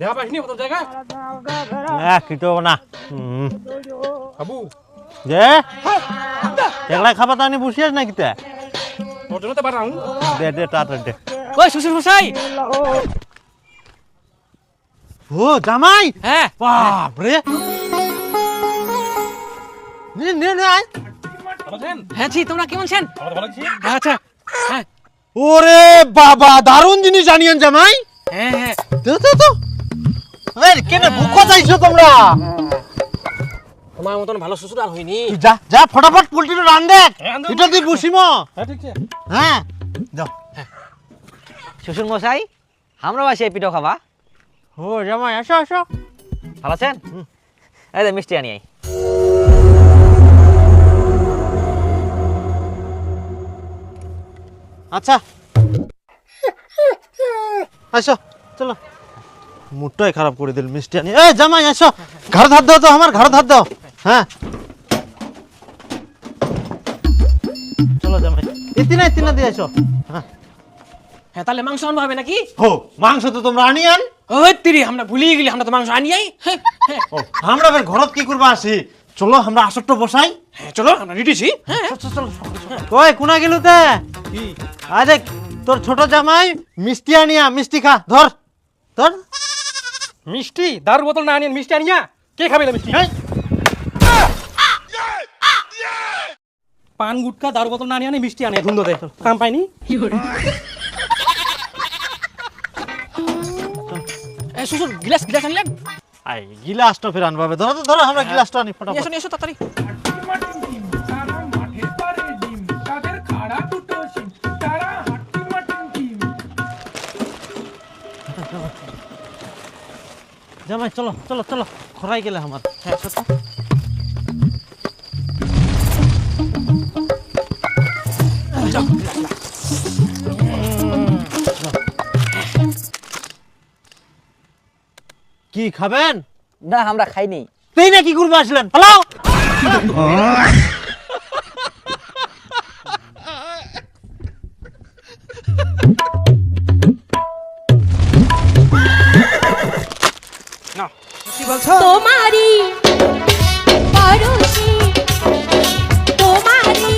দেখা পাইনি কত জায়গা কিটো না বাবু যে একলা খাবার টানি বসিয়াস না কিতা তোর জন্য তো বাড়াও দে দে তাড়াতাড়ি দে ওই শ্বশুর মশাই ও জামাই হ্যাঁ বাপ রে নে নে নে আয় হ্যাঁ জি তোমরা কেমন আছেন আচ্ছা হ্যাঁ ওরে বাবা দারুণ জিনিস আনিয়েন জামাই হ্যাঁ হ্যাঁ তো তো তো আরে কেন ভুকো যাইছো তোমরা তোমার মতন ভালো শ্বশুর আর হয়নি তুই যা যা ফটাফট পোল্ট্রিটা রান দে এটা তুই বসিমো হ্যাঁ ঠিক আছে হ্যাঁ যাও শ্বশুর মশাই আমরা বাসে পিঠো খাবা ও জামাই আসো আসো ভালো আছেন এই যে মিষ্টি আনি আই আচ্ছা আসো চলো মুডটাই খারাপ করে দিল মিষ্টি আনি এই জামাই আসো ঘর ধার দাও তো আমার ঘর ধার দাও হ্যাঁ চলো জামাই ইতিনা দিয়ে আসো হ্যাঁ হ্যাঁ তাহলে মাংস আনবো হবে নাকি হো মাংস তো তোমরা আনিয়ান ওই তিরি আমরা ভুলিয়ে গেলি আমরা তো মাংস আনি আই হ্যাঁ হ্যাঁ ও আমরা বের ঘরত কি করবা আসি চলো আমরা আসরটা বসাই হ্যাঁ চলো আমরা রেডিছি হ্যাঁ চলো ওই কোনা গেলু তে কি আরে তোর ছোট জামাই মিষ্টি আনিয়া মিষ্টি খা ধর ধর মিষ্টি দারুর বোতল না আনিয়ে মিষ্টি আনিয়া কে খাবে না মিষ্টি পান গুটকা দারু বোতল না আনিয়ে মিষ্টি আনে ধুন্দো দে কাম পাইনি এই শ্বশুর গ্লাস গ্লাস আনলেন আই গিলাসটা ফের আনবাবে ধরো তো ধরো আমরা গিলাসটা আনি ফটাফট এসো এসো তাড়াতাড়ি জামাই চলো চলো চলো খরাই গেলে আমার হ্যাঁ সত্য কি খাবেন না আমরা খাইনি তুই না কি করবে আসলেন হ্যালো কি বলছো তোমারি পরশি তোমারি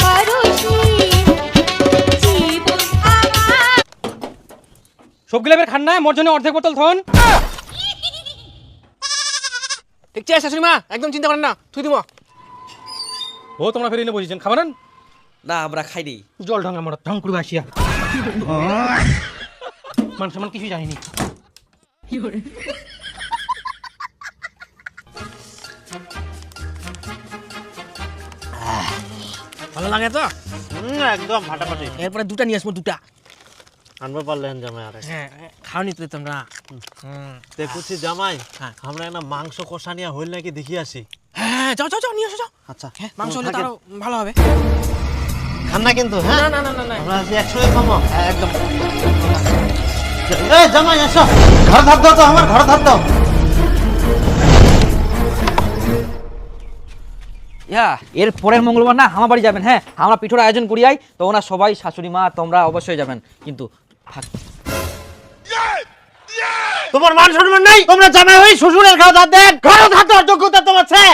পরশি জীবন আমার সবগুলো এবার খান না মোর জন্য অর্ধেক বোতল থন ঠিক আছে শাশুড়ি মা একদম চিন্তা করেন না তুই দিব ও তোমরা ফেরিলে বসেছেন খাবার না আমরা খাইনি জল ঢং আমরা ঢং করবে আসিয়া মান সমান কিছুই জানিনি ভালো লাগে তো একদম ফাটাফাটি এরপরে দুটা নিয়ে আসবো দুটা আনবে পারলেন জামাই আরে হ্যাঁ খাওয়ানি তো তোমরা দেখুছি জামাই হ্যাঁ। আমরা একটা মাংস কষা নিয়ে হইল নাকি দেখি আসি হ্যাঁ যাও যাও যাও নিয়ে আসো যাও আচ্ছা হ্যাঁ মাংস হলে তো আরো ভালো হবে খান না কিন্তু হ্যাঁ না না না না আমরা আছি একসঙ্গে খাবো হ্যাঁ একদম এই জামাই আসো ঘর ধার দাও তো আমার ঘর ধার দাও ইয়া এর পরের মঙ্গলবার না আমার বাড়ি যাবেন হ্যাঁ আমরা পিঠোর আয়োজন করি আই তো ওরা সবাই শাশুড়ি মা তোমরা অবশ্যই যাবেন কিন্তু তোমার মান সম্মান নাই তোমরা জামাই হই শ্বশুরের ঘর ধার দেন ঘর ধার দেওয়ার যোগ্যতা তোমার আছে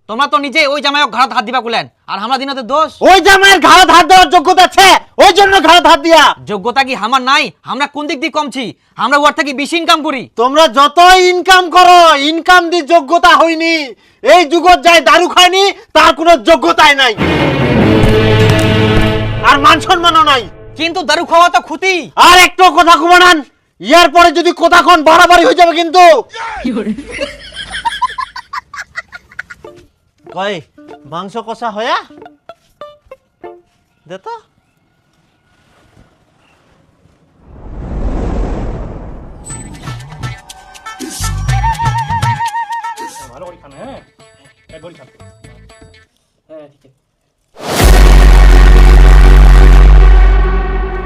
তোমরা তো নিজে ওই জামাই ঘর হাত দিবা কুলেন আর আমরা দিনতে দোষ ওই জামাইয়ের ঘর ধার দেওয়ার যোগ্যতা আছে ওই জন্য ঘর ধার দিয়া যোগ্যতা কি আমার নাই আমরা কোন দিক দিয়ে কমছি আমরা ওর থেকে বেশি ইনকাম করি তোমরা যত ইনকাম করো ইনকাম দি যোগ্যতা হয়নি এই যুগত যায় দারু খায়নি তার কোনো যোগ্যতাই নাই আর মান সম্মানও নাই কিন্তু দারু খাওয়া তো ক্ষতি আর একটু কথা কমানান ইয়ার পরে যদি কথা কোন বাড়াবাড়ি হয়ে যাবে কিন্তু কই মাংস কষা হয়া দে তো ভালো করে খান হ্যাঁ একবারই খান হ্যাঁ ঠিক আছে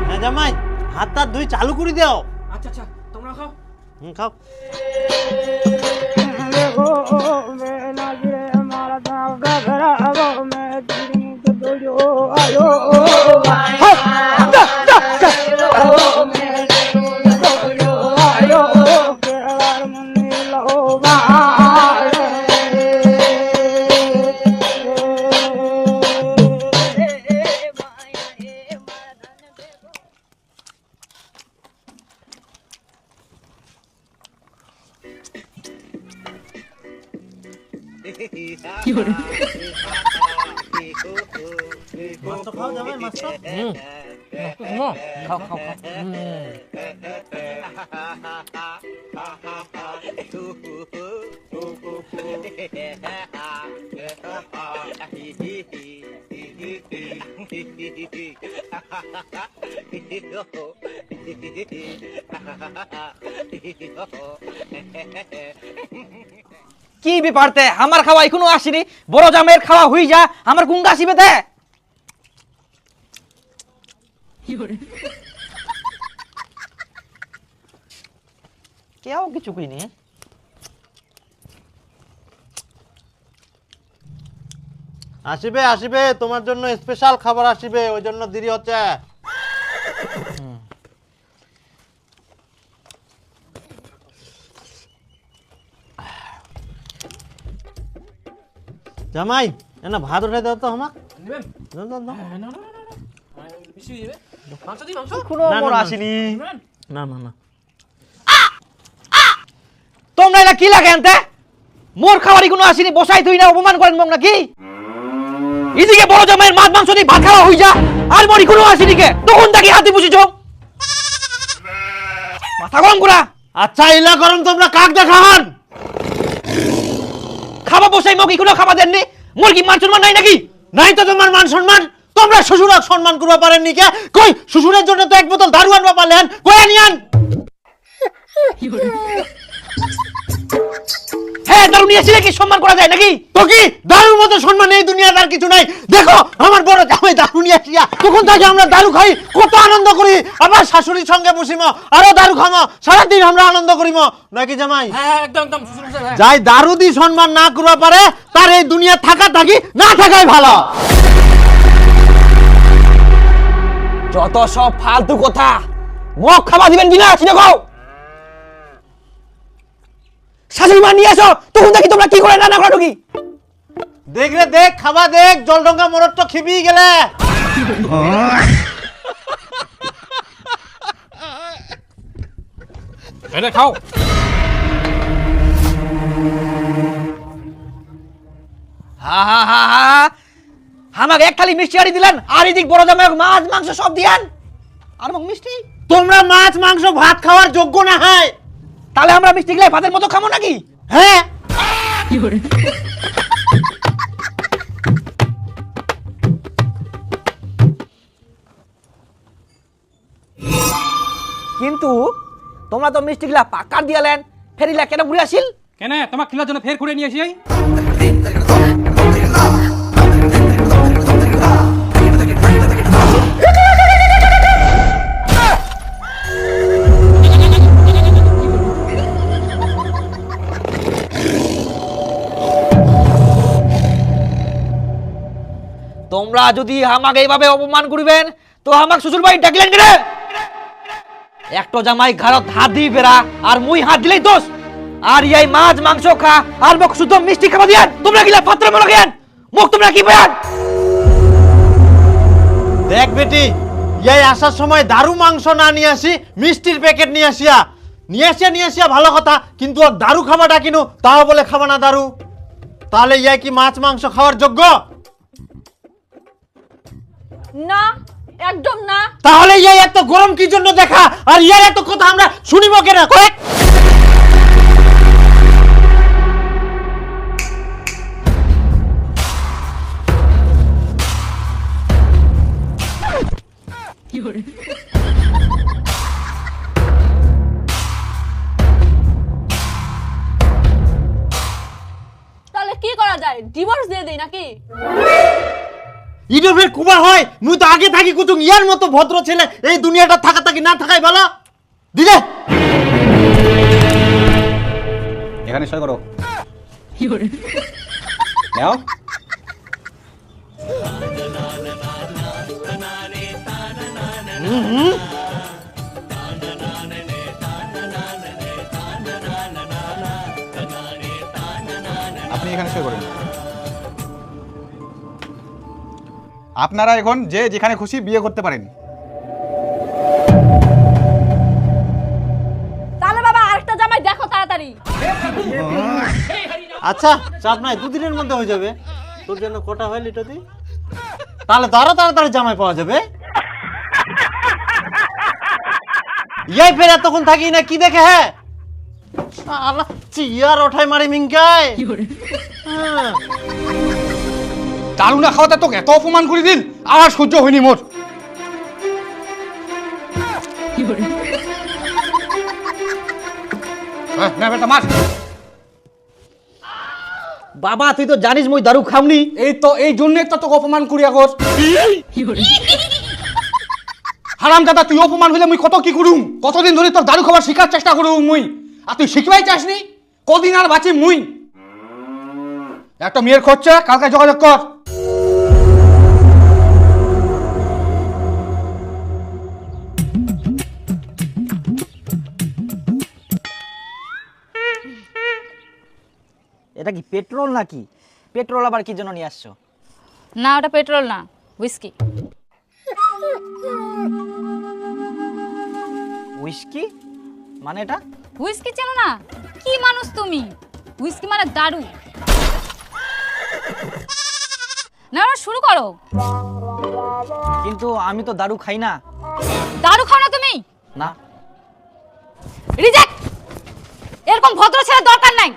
হ্যাঁ জামাই হাতটা দুই চালু করে দাও আচ্ছা আচ্ছা তোমরা খাও খাও মাছটা খাও জামাই, মাছটা। খাও খাও খাও কি ব্যাপারতে আমার খাওয়া এখনো আসেনি, বড় জামের খাওয়া হই যা, আমার গুঙ্গা আসিবে দে। কেউ কিছু কইনি। আসিবে আসিবে, তোমার জন্য স্পেশাল খাবার আসিবে, ওই জন্য দেরি হচ্ছে। জামাই না ভাত উঠে দাও তো আমাক। নেবেন? দাও, দাও, দাও। না না না না বেশি দিবে মাংস দিই মাংস এখনো না, মোর না, না। আসেনি। নেবেন? না না না, তোমরা এটা কি লাগে আনতে? মোর খাবারই কোনো আসেনি, বসাই তুই না অপমান করেন মগ নাকি? এদিকে বড় জামাইয়ের মাছ মাংস দিয়ে ভাত খাওয়া হই যা, আর মরি কোনো আসেনি কে? তখন তাকে হাতে বসেছ, মাথা গরম করা। আচ্ছা ইলা গরম তোমরা কাক দেখান। খাবা বসাই মগ কোনো খাবার দেননি, মোর কি মান সম্মান নাই নাকি? নাই তো তোমার মান সম্মান? তোমরা শ্বশুরক সম্মান করবা পারেননি কে? কই শ্বশুরের জন্য তো এক বোতল দারু আনবা পারলেন, কই আনিয়ান? হ্যাঁ দারুণ নিয়েছিলে কি সম্মান করা যায় নাকি? তো কি দারুর মতো সম্মান এই দুনিয়ার আর কিছু নাই? দেখো আমার বড় জামাই দারু নিয়ে আসিয়া, তখন থেকে আমরা দারু খাই, কত আনন্দ করি। আবার শাশুড়ির সঙ্গে বসিম, আরো দারু খামো, সারাদিন আমরা আনন্দ করিম নাকি জামাই? হ্যাঁ একদম একদম শ্বশুর মশাই, হ্যাঁ। যাই দারু দি সম্মান না করবা পারে, তার এই দুনিয়া থাকা থাকি না থাকাই ভালো। যত সব ফালতু কথা, মগ খাবার দিবেন কিনা আসি দেখো। শাশুড়ি মা নিয়ে আসো, তখন দেখি তোমরা কি করে রান্না করো কি? দেখ রে দেখ, খাবা দেখ, জলডঙ্গা মরদ তো খিবি গেলে। এটা খাও। হা হা হা হা, আমাকে এক থালি মিষ্টি আনি দিলেন, আর এদিক বড় জামাই মাছ মাংস সব দিয়ান, আর মগ মিষ্টি। তোমরা মাছ মাংস ভাত খাওয়ার যোগ্য না হয়। তাহলে আমরা মিষ্টি গিলে ভাতের মতো খাবো নাকি? হ্যাঁ কিন্তু তোমরা তো মিষ্টি গিলা পাকার দিয়ালেন, ফেরিলা কেন ঘুরে আসিল? কেন তোমার খিলার জন্য ফের ঘুরে নিয়ে আসি? তোমরা যদি আমাকে এইভাবে অপমান করিবেন তো আমাকে শ্বশুর বাড়ি ডাকলেন কেন? একটা জামাই ঘরত হাত দিই বেড়া, আর মুই হাত দিলেই দোষ। আর এই মাছ মাংস খা, আর মোক শুধু মিষ্টি খাওয়া দিয়ান, তোমরা গিলা পাত্র মনে গেন মুখ তোমরা কি বেয়ান? দেখ বেটি, এই আসার সময় দারু মাংস না নিয়ে আসি, মিষ্টির প্যাকেট নিয়ে আসিয়া ভালো কথা, কিন্তু ওর দারু খাবাটা কিনু, তাও বলে খাবা না দারু। তাহলে ইয়া কি মাছ মাংস খাওয়ার যোগ্য? না, একদম না। তাহলে ইয়া এত গরম কি জন্য দেখা, আর ইয়ার এত কথা আমরা শুনিব কেন? কয়েক তাহলে কি করা যায়? ডিভোর্স দিয়ে দেই নাকি? ইডোভের কুবা হয়, মুই তো আগে থাকি কুতুম ইয়ার মতো ভদ্র ছেলে এই দুনিয়াটা থাকা থাকি না থাকাই ভালো। দিদে এখানে সই করো। নাও। আপনি এখানে সই করেন। আপনারা এখন যে যেখানে খুশি বিয়ে করতে পারেন। তাহলে বাবা আরেকটা জামাই দেখো তাড়াতাড়ি। আচ্ছা চাপ নাই, 2 দিনের মধ্যে হয়ে যাবে। তোর জন্য কটা হয় লিটতি? তাহলে তো আরো তাড়াতাড়ি জামাই পাওয়া যাবে। ইয়াই ফের এতক্ষণ থাকি না কি দেখে? হ্যাঁ আল্লাহ চিয়ার ওঠাই মারি মিঙ্কাই। হ্যাঁ। দারু না খাওয়াতে তোকে এত অপমান করে দিন, আর সহ্য হয়নি মোর। হ্যাঁ, না বেটা মার। বাবা তুই তো জানিস মই দারু খামনি। এই তো এই জন্য তো তোকে অপমান করি আগর। হারাম দাদা, তুই অপমান হইলে মুই কত কি করুম, কতদিন ধরে তোর দারু খাবার শিখার চেষ্টা করুম মুই, আর তুই শিখবাই চাসনি। কদিন আর বাঁচি মুই? একটা মেয়ের খরচা, কালকে যোগাযোগ কর। এটা কি পেট্রোল নাকি? পেট্রোল আবার কি জন্য নিয়ে আসছো? না ওটা পেট্রোল না, হুইস্কি। হুইস্কি মানে এটা? হুইস্কি চেনো না? কি মানুষ তুমি? হুইস্কি মানে দারু। না না শুরু করো। কিন্তু আমি তো দারু খাই না। দারু খাও না তুমি? না। রিজেক্ট। এরকম ভদ্র ছেলে দরকার নাই।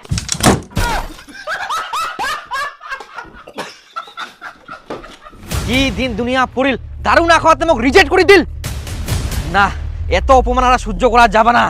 কি দিন দুনিয়া পড়িল, দারু না খাওয়াতে মোক রিজেক্ট করে দিল। না, এত অপমান আর সহ্য করা যাবে না।